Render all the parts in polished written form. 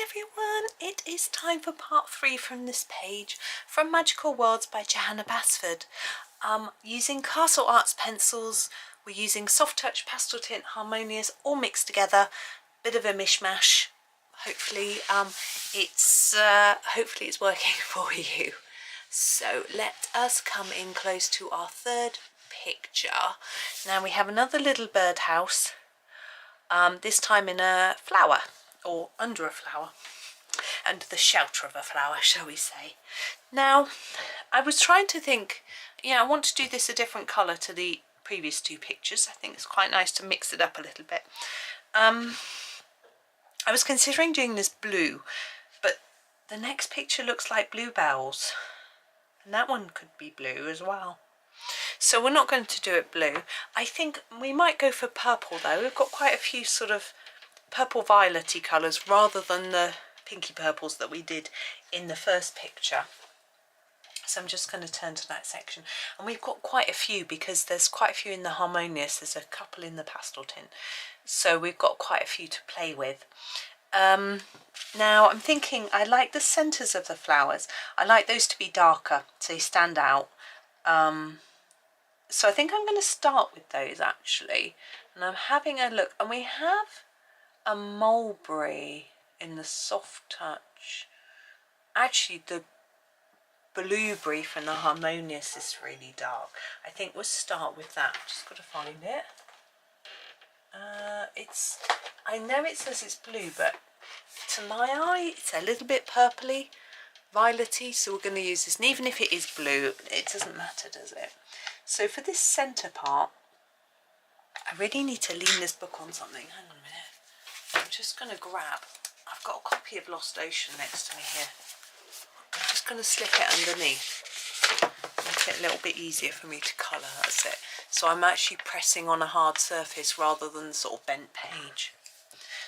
everyone, it is time for part 3 from this page from Magical Worlds by Johanna Basford. Using Castle Arts pencils, we're using Soft Touch, Pasteltint, Harmonious, all mixed together, bit of a mishmash. Hopefully it's working for you. So let us come in close to our third picture. Now we have another little birdhouse, this time in a flower, or under a flower, under the shelter of a flower, shall we say. Now I was trying to think, I want to do this a different colour to the previous two pictures. I think it's quite nice to mix it up a little bit. I was considering doing this blue, but the next picture looks like bluebells, and that one could be blue as well. So we're not going to do it blue. I think we might go for purple though. We've got quite a few sort of purple violet-y colours rather than the pinky purples that we did in the first picture. So I'm just going to turn to that section, and we've got quite a few because there's quite a few in the Harmonious, there's a couple in the Pasteltint, so we've got quite a few to play with. Now I'm thinking I like the centres of the flowers. I like those to be darker so they stand out. So I think I'm going to start with those actually, and I'm having a look, and we have a mulberry in the Soft Touch. Actually the blueberry from the Harmonious is really dark. I think we'll start with that. Just got to find it. I know it says it's blue, but to my eye it's a little bit purpley, violety, so we're going to use this, and even if it is blue it doesn't matter, does it? So for this centre part I really need to lean this book on something. Hang on a minute. I'm just going to grab, I've got a copy of Lost Ocean next to me here. I'm just going to slip it underneath, make it a little bit easier for me to colour, that's it. So I'm actually pressing on a hard surface rather than sort of bent page.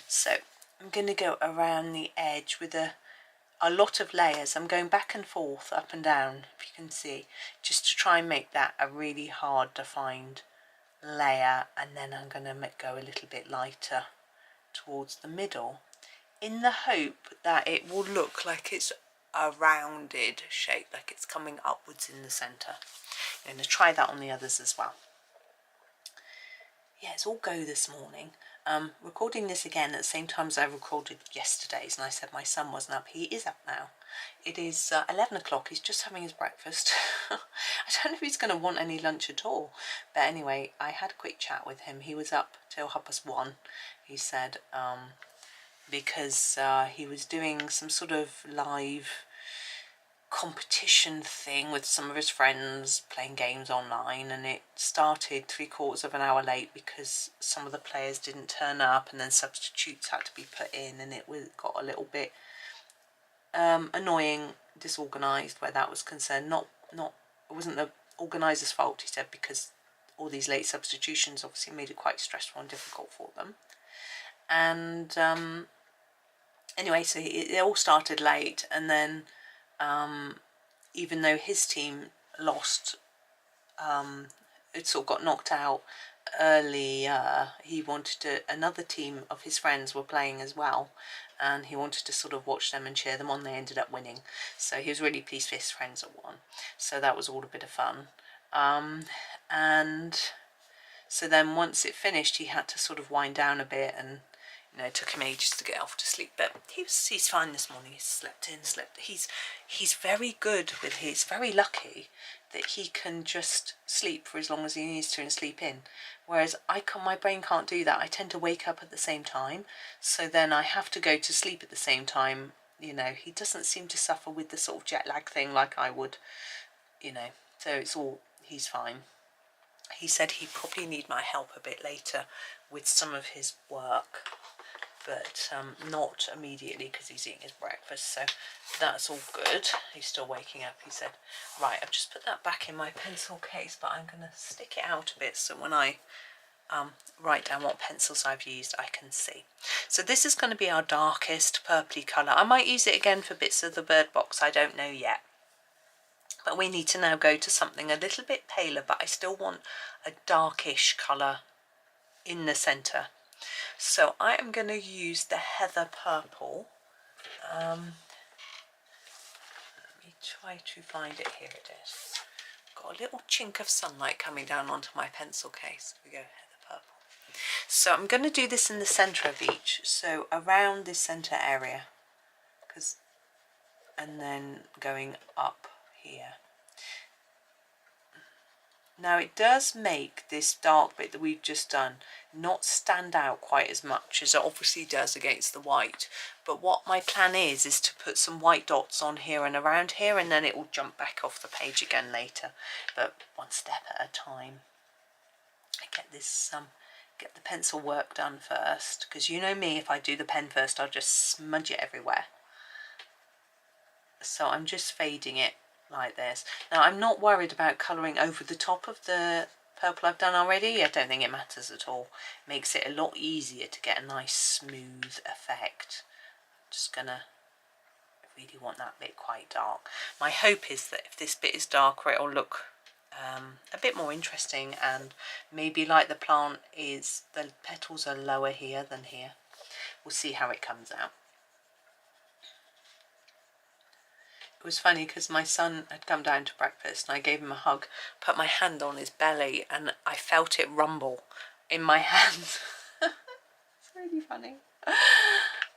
So I'm going to go around the edge with a lot of layers. I'm going back and forth, up and down, if you can see, just to try and make that a really hard to find layer, and then I'm going to go a little bit lighter towards the middle, in the hope that it will look like it's a rounded shape, like it's coming upwards in the centre. I'm going to try that on the others as well. Yeah, it's all go this morning. Recording this again at the same time as I recorded yesterday's, and I said my son wasn't up. He is up now. It is 11 o'clock, he's just having his breakfast. I don't know if he's going to want any lunch at all, but anyway, I had a quick chat with him. He was up till 1:30, he said, because he was doing some sort of live competition thing with some of his friends, playing games online, and it started 3/4 of an hour late because some of the players didn't turn up, and then substitutes had to be put in, and it got a little bit annoying, disorganised where that was concerned. It wasn't the organiser's fault, he said, because all these late substitutions obviously made it quite stressful and difficult for them. And anyway, so it all started late, and then even though his team lost, it sort of got knocked out earlier, he wanted another team of his friends were playing as well, and he wanted to sort of watch them and cheer them on. They ended up winning, so he was really pleased his friends had won, so that was all a bit of fun. And so then once it finished he had to sort of wind down a bit, and it took him ages to get off to sleep, but he's fine this morning. He's slept. He's very good with his, very lucky that he can just sleep for as long as he needs to and sleep in, whereas my brain can't do that. I tend to wake up at the same time, so then I have to go to sleep at the same time. He doesn't seem to suffer with the sort of jet lag thing like I would, so he's fine. He said he'd probably need my help a bit later with some of his work, but not immediately because he's eating his breakfast, so that's all good. He's still waking up, he said. Right, I've just put that back in my pencil case, but I'm going to stick it out a bit so when I write down what pencils I've used I can see. So this is going to be our darkest purpley colour. I might use it again for bits of the bird box, I don't know yet. But we need to now go to something a little bit paler, but I still want a darkish colour in the centre. So I am going to use the Heather Purple Let me try to find it. Here it is. Got a little chink of sunlight coming down onto my pencil case. Here we go, heather purple. So I'm going to do this in the centre of each, so around this centre area, and then going up here. Now it does make this dark bit that we've just done not stand out quite as much as it obviously does against the white. But what my plan is to put some white dots on here and around here, and then it will jump back off the page again later. But one step at a time. I get this, get the pencil work done first, because you know me, if I do the pen first, I'll just smudge it everywhere. So I'm just fading it like this. Now I'm not worried about colouring over the top of the purple I've done already. I don't think it matters at all. It makes it a lot easier to get a nice smooth effect. I'm just gonna really want that bit quite dark. My hope is that if this bit is darker, it'll look a bit more interesting, and maybe like the plant is, the petals are lower here than here. We'll see how it comes out. It was funny because my son had come down to breakfast and I gave him a hug, put my hand on his belly, and I felt it rumble in my hand. It's really funny.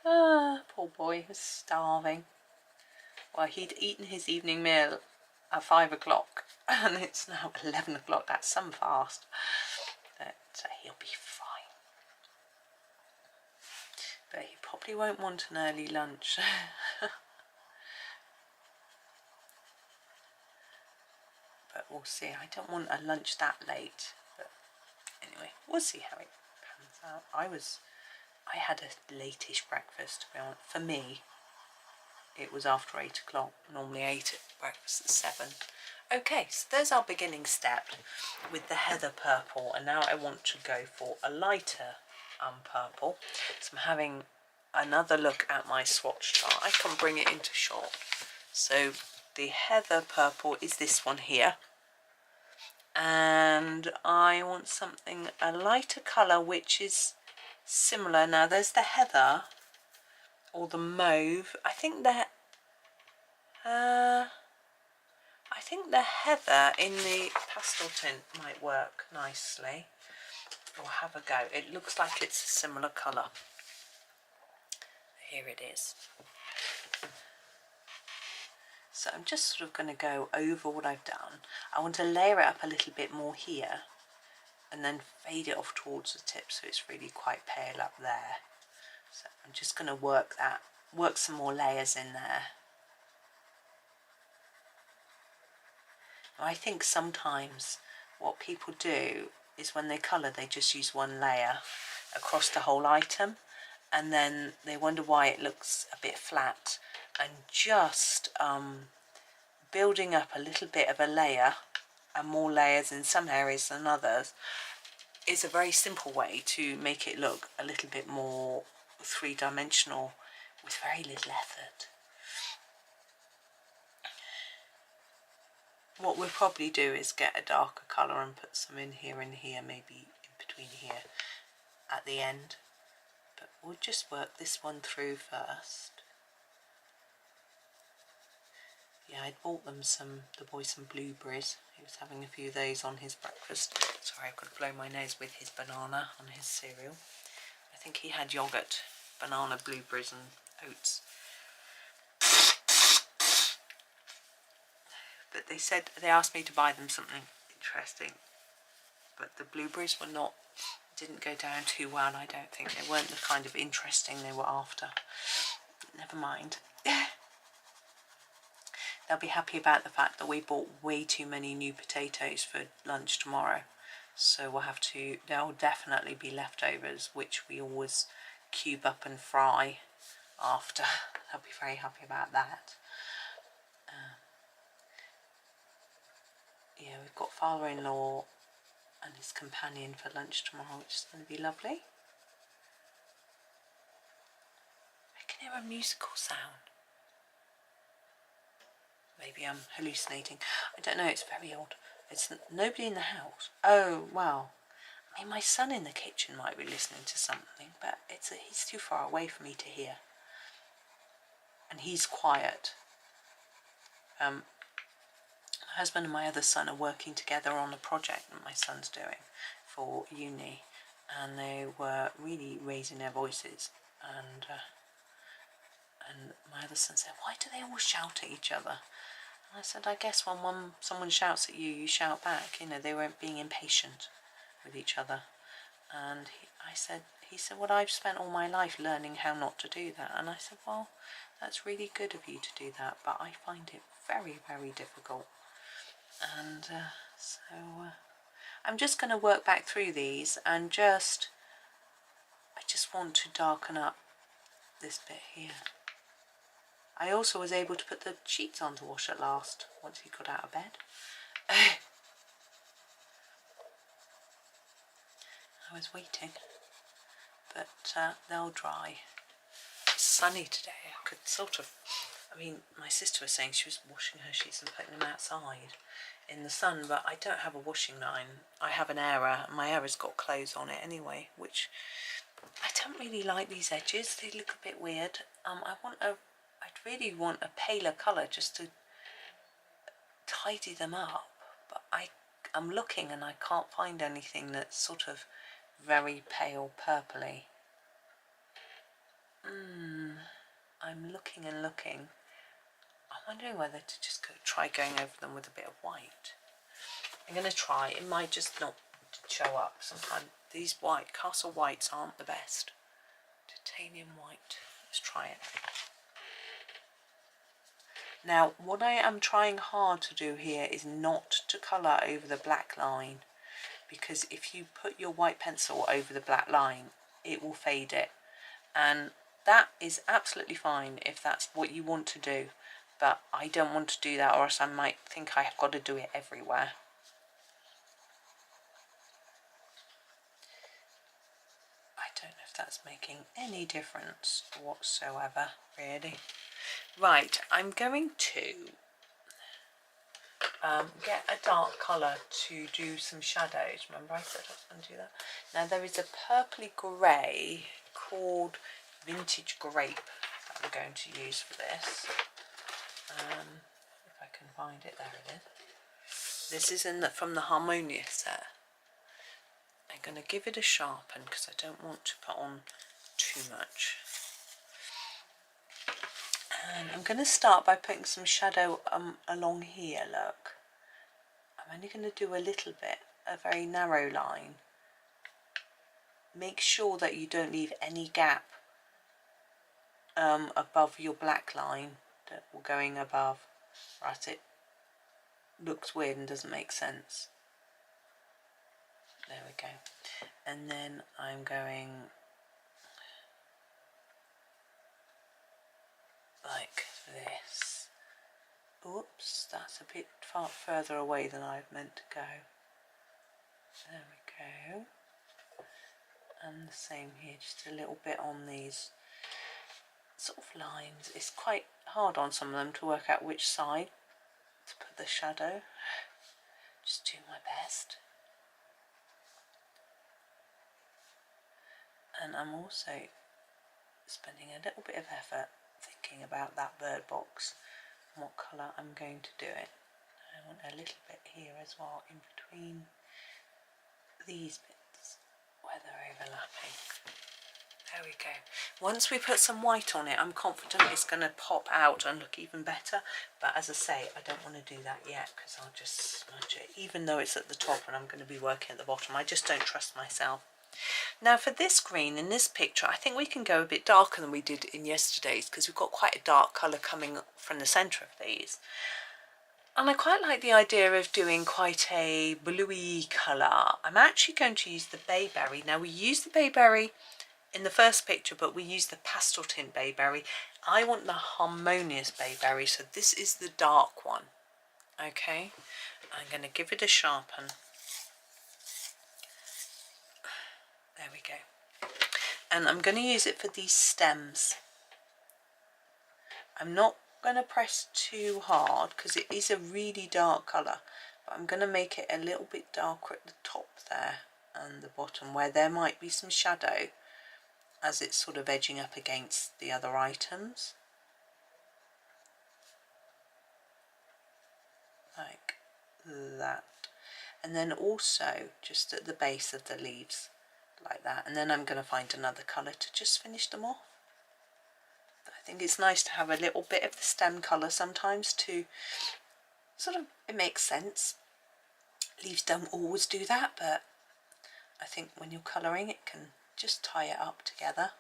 Poor boy, he was starving. Well, he'd eaten his evening meal at 5 o'clock and it's now 11 o'clock. That's some fast. But he'll be fine. But he probably won't want an early lunch. But we'll see. I don't want a lunch that late. But anyway, we'll see how it pans out. I had a late-ish breakfast, to be honest. For me, it was after 8 o'clock. Normally 8 at breakfast at 7. Okay, so there's our beginning step with the heather purple. And now I want to go for a lighter purple. So I'm having another look at my swatch chart. I can bring it into shot. So the heather purple is this one here, and I want something, a lighter colour which is similar. Now there's the heather or the mauve. I think the heather in the Pasteltint might work nicely. We'll have a go. It looks like it's a similar colour. Here it is. So I'm just sort of going to go over what I've done. I want to layer it up a little bit more here and then fade it off towards the tip so it's really quite pale up there. So I'm just going to work some more layers in there. Now, I think sometimes what people do is when they colour, they just use one layer across the whole item, and then they wonder why it looks a bit flat. And just building up a little bit of a layer and more layers in some areas than others is a very simple way to make it look a little bit more three-dimensional with very little effort. What we'll probably do is get a darker colour and put some in here and here, maybe in between here at the end. But we'll just work this one through first. Yeah, I'd bought them the boy some blueberries. He was having a few of those on his breakfast. Sorry, I could blow my nose with his banana on his cereal. I think he had yoghurt, banana, blueberries and oats. But they asked me to buy them something interesting. But the blueberries didn't go down too well, I don't think. They weren't the kind of interesting they were after. Never mind. They'll be happy about the fact that we bought way too many new potatoes for lunch tomorrow. So there'll definitely be leftovers, which we always cube up and fry after. They'll be very happy about that. Yeah, we've got father-in-law and his companion for lunch tomorrow, which is going to be lovely. I can hear a musical sound. Maybe I'm hallucinating. I don't know, it's very odd. It's nobody in the house. Oh, well, I mean, my son in the kitchen might be listening to something, but he's too far away for me to hear. he's quiet. My husband and my other son are working together on a project that my son's doing for uni, and they were really raising their voices, and my other son said, "Why do they all shout at each other?" And I said, "I guess when someone shouts at you, you shout back. You know, they weren't being impatient with each other." And he said, "Well, I've spent all my life learning how not to do that." And I said, "Well, that's really good of you to do that, but I find it very, very difficult." And so I'm just going to work back through these, and I just want to darken up this bit here. I also was able to put the sheets on to wash at last, once he got out of bed. I was waiting, but they'll dry. It's sunny today. I could my sister was saying she was washing her sheets and putting them outside in the sun, but I don't have a washing line. I have an Aira, and my Aira's got clothes on it anyway, which I don't really like these edges. They look a bit weird. I'd really want a paler colour just to tidy them up, but I'm looking and I can't find anything that's sort of very pale purpley. I'm looking and looking. I'm wondering whether to just try going over them with a bit of white. I'm going to try. It might just not show up. Sometimes these castle whites aren't the best. Titanium white. Let's try it. Now, what I am trying hard to do here is not to colour over the black line, because if you put your white pencil over the black line, it will fade it. And that is absolutely fine if that's what you want to do, but I don't want to do that, or else I might think I've got to do it everywhere. I don't know if that's making any difference whatsoever, really. Right, I'm going to get a dark colour to do some shadows. Remember I said I was going to do that? Now there is a purpley grey called Vintage Grape that I'm going to use for this. If I can find it, there it is. This is from the Harmonious set. I'm going to give it a sharpen because I don't want to put on too much. And I'm going to start by putting some shadow along here, look. I'm only going to do a little bit, a very narrow line. Make sure that you don't leave any gap above your black line that we're going above, right? It looks weird and doesn't make sense. There we go. And then I'm going like this. Oops, that's a bit far further away than I've meant to go. There we go. And the same here, just a little bit on these sort of lines. It's quite hard on some of them to work out which side to put the shadow. Just do my best. And I'm also spending a little bit of effort thinking about that bird box and what colour I'm going to do it. I want a little bit here as well, in between these bits where they're overlapping. There we go. Once we put some white on it, I'm confident it's going to pop out and look even better. But as I say, I don't want to do that yet because I'll just smudge it, even though it's at the top and I'm going to be working at the bottom. I just don't trust myself. Now for this green in this picture, I think we can go a bit darker than we did in yesterday's because we've got quite a dark colour coming from the centre of these. And I quite like the idea of doing quite a bluey colour. I'm actually going to use the bayberry. Now we used the bayberry in the first picture, but we use the Pasteltint bayberry. I want the Harmonious bayberry, so this is the dark one. Okay, I'm going to give it a sharpen. There we go. And I'm going to use it for these stems. I'm not going to press too hard because it is a really dark colour, but I'm going to make it a little bit darker at the top there and the bottom where there might be some shadow as it's sort of edging up against the other items. like that. And then also just at the base of the leaves like that. And then I'm going to find another colour to just finish them off. But I think it's nice to have a little bit of the stem colour sometimes to sort of, it makes sense. Leaves don't always do that, but I think when you're colouring it can just tie it up together.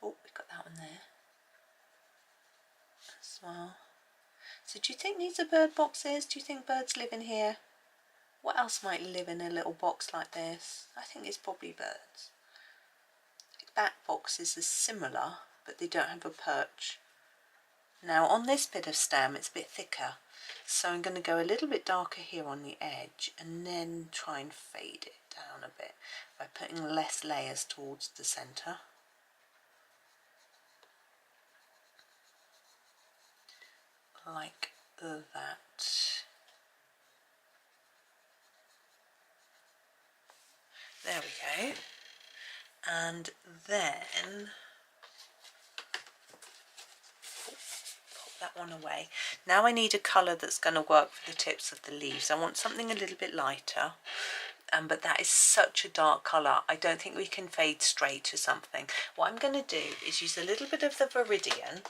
Oh, we've got that one there as well. So do you think these are bird boxes? Do you think birds live in here? What else might live in a little box like this? I think it's probably birds. Bat boxes are similar, but they don't have a perch. Now on this bit of stem it's a bit thicker, so I'm going to go a little bit darker here on the edge and then try and fade it down a bit by putting less layers towards the centre. Like that. There we go. And then pop that one away. Now I need a colour that's going to work for the tips of the leaves. I want something a little bit lighter, but that is such a dark colour. I don't think we can fade straight to something. What I'm going to do is use a little bit of the veridian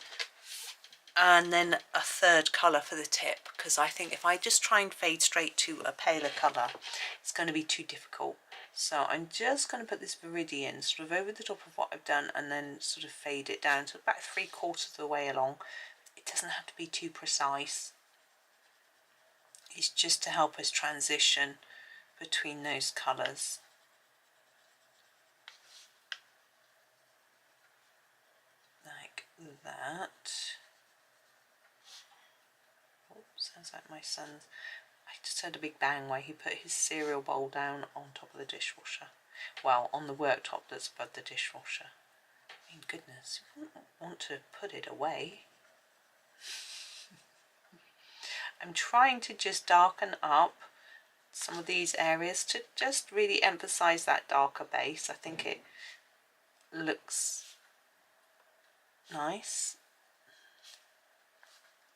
and then a third colour for the tip, because I think if I just try and fade straight to a paler colour, it's going to be too difficult. So I'm just going to put this veridian sort of over the top of what I've done and then sort of fade it down to about 3/4 of the way along. It doesn't have to be too precise. It's just to help us transition between those colours. Like that. Oh, sounds like my son's. I just heard a big bang where he put his cereal bowl down on top of the dishwasher. Well, on the worktop that's above the dishwasher. I mean, goodness, you wouldn't want to put it away. I'm trying to just darken up some of these areas to just really emphasize that darker base. I think it looks nice.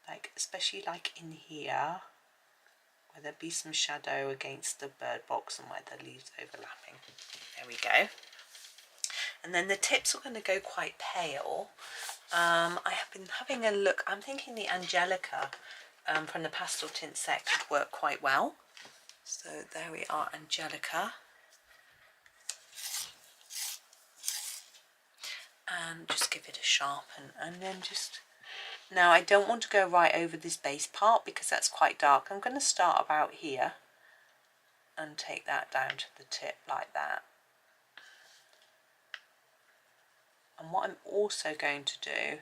Like, especially like in here, where there'd be some shadow against the bird box and where the leaves overlapping. There we go. And then the tips are going to go quite pale. I have been having a look. I'm thinking the angelica from the Pasteltint set could work quite well. So there we are, angelica. And just give it a sharpen, and then just... Now I don't want to go right over this base part because that's quite dark. I'm going to start about here and take that down to the tip like that. And what I'm also going to do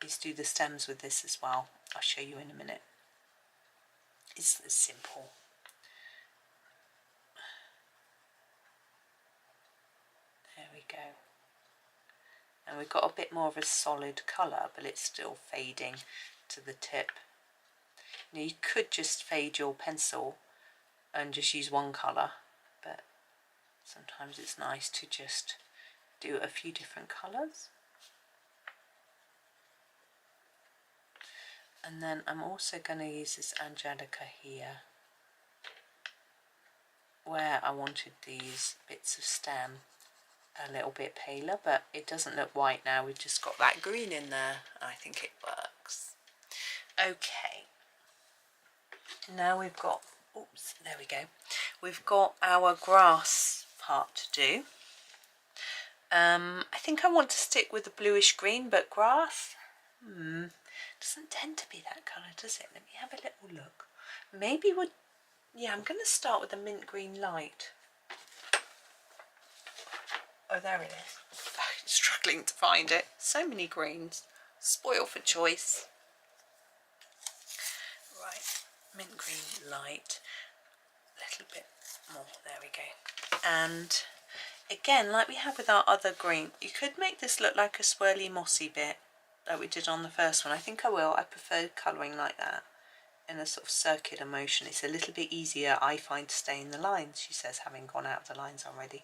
is do the stems with this as well. I'll show you in a minute. It's simple. There we go. And we've got a bit more of a solid colour, but it's still fading to the tip. Now you could just fade your pencil and just use one colour, but sometimes it's nice to just do a few different colours. And then I'm also going to use this angelica here, where I wanted these bits of stem a little bit paler, but it doesn't look white now. We've just got that green in there. I think it works. Okay, now we've got, oops, there we go. We've got our grass part to do. I think I want to stick with the bluish green, but grass doesn't tend to be that colour, does it? Let me have a little look. Maybe we'll, yeah, I'm going to start with a mint green light. Oh, there it is. I'm struggling to find it. So many greens. Spoil for choice. Right, mint green light. A little bit more. There we go. And again, like we have with our other green, you could make this look like a swirly mossy bit like we did on the first one. I think I will. I prefer colouring like that in a sort of circular motion. It's a little bit easier, I find, to stay in the lines, she says, having gone out of the lines already.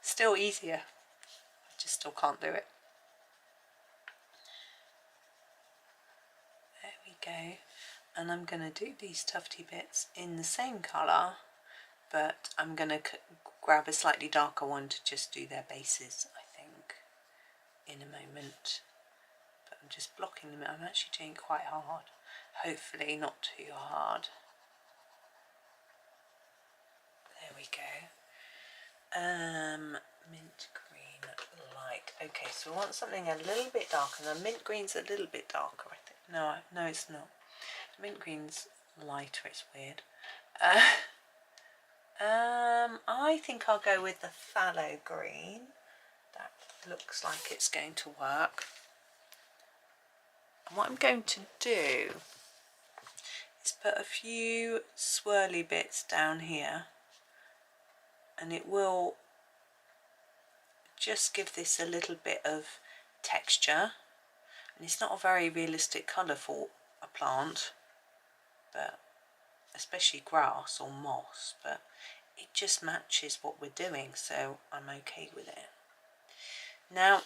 Still easier. I just still can't do it. There go. And I'm going to do these tufty bits in the same colour, but I'm going to grab a slightly darker one to just do their bases, I think, in a moment. But I'm just blocking them. I'm actually doing it quite hard. Hopefully not too hard. There we go. Mint green light. Okay, so we want something a little bit darker. Now mint green's a little bit darker, I think. No, it's not. Mint green's lighter. It's weird. I think I'll go with the phthalo green. That looks like it's going to work. And what I'm going to do is put a few swirly bits down here, and it will just give this a little bit of texture. And it's not a very realistic colour for a plant, but especially grass or moss, but it just matches what we're doing, so I'm okay with it. Now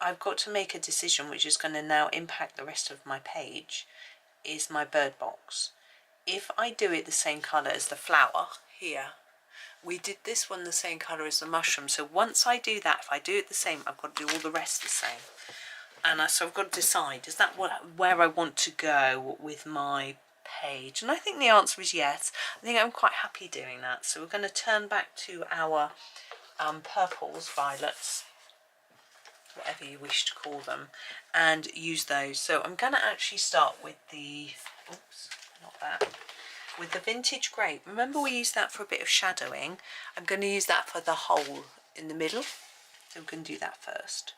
I've got to make a decision which is going to now impact the rest of my page, is my bird box. If I do it the same colour as the flower here, we did this one the same colour as the mushroom, so once I do that, if I do it the same, I've got to do all the rest the same. And so I've got to decide, is that where I want to go with my page? And I think the answer is yes. I think I'm quite happy doing that. So we're going to turn back to our purples, violets, whatever you wish to call them, and use those. So I'm going to actually start with the, oops, not that, with the vintage grape. Remember we used that for a bit of shadowing. I'm going to use that for the hole in the middle. So we're going to do that first.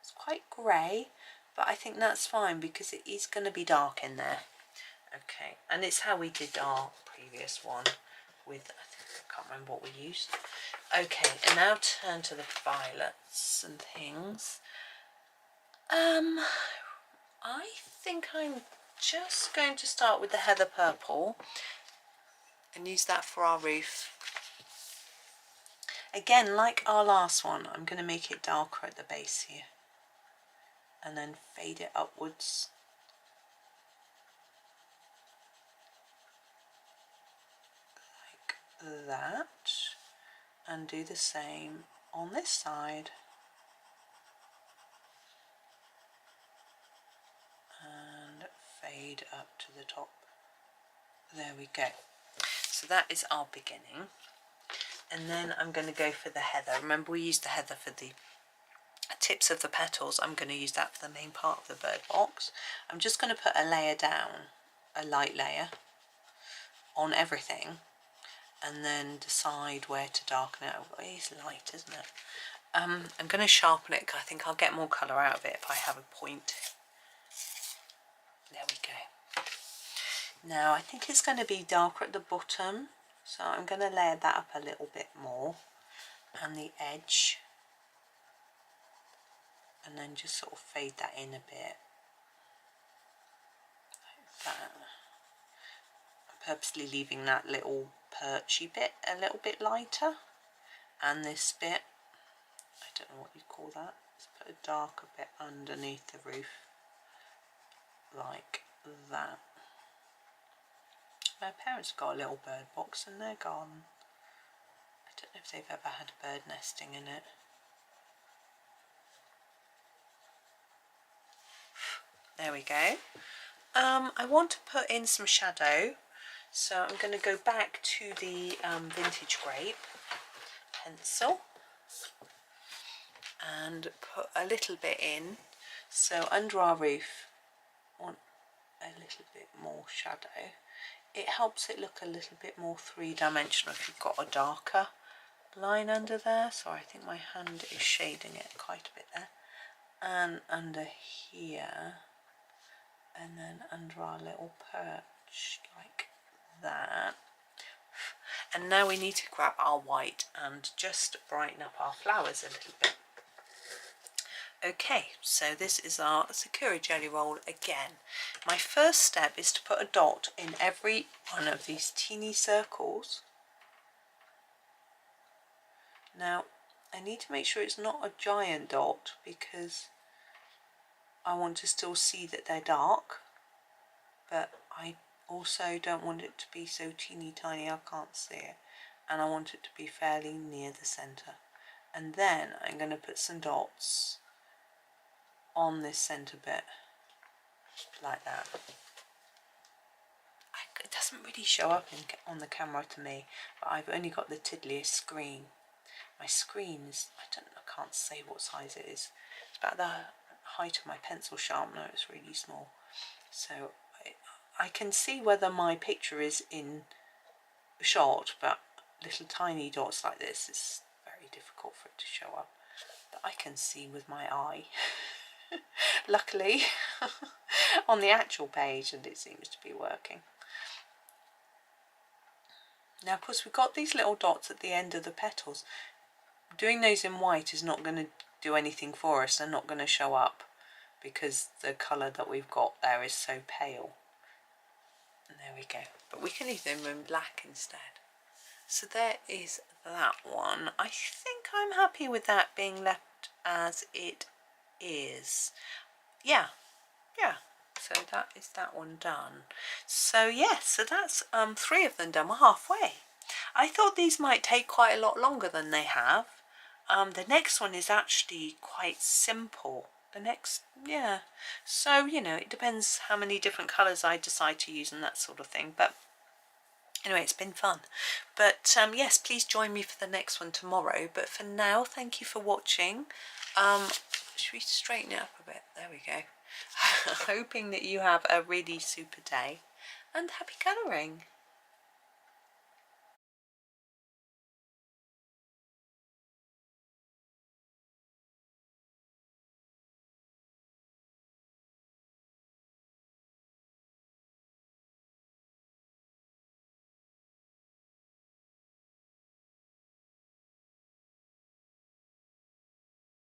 It's quite grey, but I think that's fine because it is going to be dark in there. Okay, and it's how we did our previous one with, I can't remember what we used. Okay, and now turn to the violets and things. I think I'm just going to start with the heather purple and use that for our roof. Again, like our last one, I'm going to make it darker at the base here and then fade it upwards. Like that. And do the same on this side. And fade up to the top. There we go. So that is our beginning. And then I'm going to go for the heather. Remember we used the heather for the tips of the petals. I'm going to use that for the main part of the bird box. I'm just going to put a layer down, a light layer, on everything, and then decide where to darken it. Oh, it is light, isn't it? I'm going to sharpen it. I think I'll get more colour out of it if I have a point. There we go. Now I think it's going to be darker at the bottom, so I'm going to layer that up a little bit more, and the edge, and then just sort of fade that in a bit like that. I'm purposely leaving that little perchy bit a little bit lighter, and this bit, I don't know what you call that, let's put a darker bit underneath the roof like that. My parents got a little bird box and they're gone. I don't know if they've ever had a bird nesting in it. There we go. I want to put in some shadow, so I'm going to go back to the vintage grape pencil and put a little bit in. So under our roof, I want a little bit more shadow. It helps it look a little bit more three-dimensional if you've got a darker line under there. Sorry, I think my hand is shading it quite a bit there. And under here, and then under our little perch like that. And now we need to grab our white and just brighten up our flowers a little bit. Okay, so this is our Sakura jelly roll again. My first step is to put a dot in every one of these teeny circles. Now I need to make sure it's not a giant dot because I want to still see that they're dark, but I also don't want it to be so teeny tiny I can't see it, and I want it to be fairly near the centre. And then I'm going to put some dots on this centre bit like that. It doesn't really show up on the camera to me, but I've only got the tiddliest screen. My screen is, I can't say what size it is. It's about the height of my pencil sharpener. It's really small. So I can see whether my picture is in shot, but little tiny dots like this is very difficult for it to show up. But I can see with my eye, luckily, on the actual page, and it seems to be working. Now, of course, we've got these little dots at the end of the petals. Doing those in white is not going to do anything for us. They're not going to show up because the colour that we've got there is so pale. And there we go. But we can leave them in black instead. So there is that one. I think I'm happy with that being left as it is. Yeah. So that is that one done. So yes, so that's 3 of them done. We're halfway. I thought these might take quite a lot longer than they have. The next one is actually quite simple. The next, yeah. So, you know, it depends how many different colours I decide to use and that sort of thing. But anyway, it's been fun. But yes, please join me for the next one tomorrow. But for now, thank you for watching. Should we straighten it up a bit? There we go. Hoping that you have a really super day and happy colouring.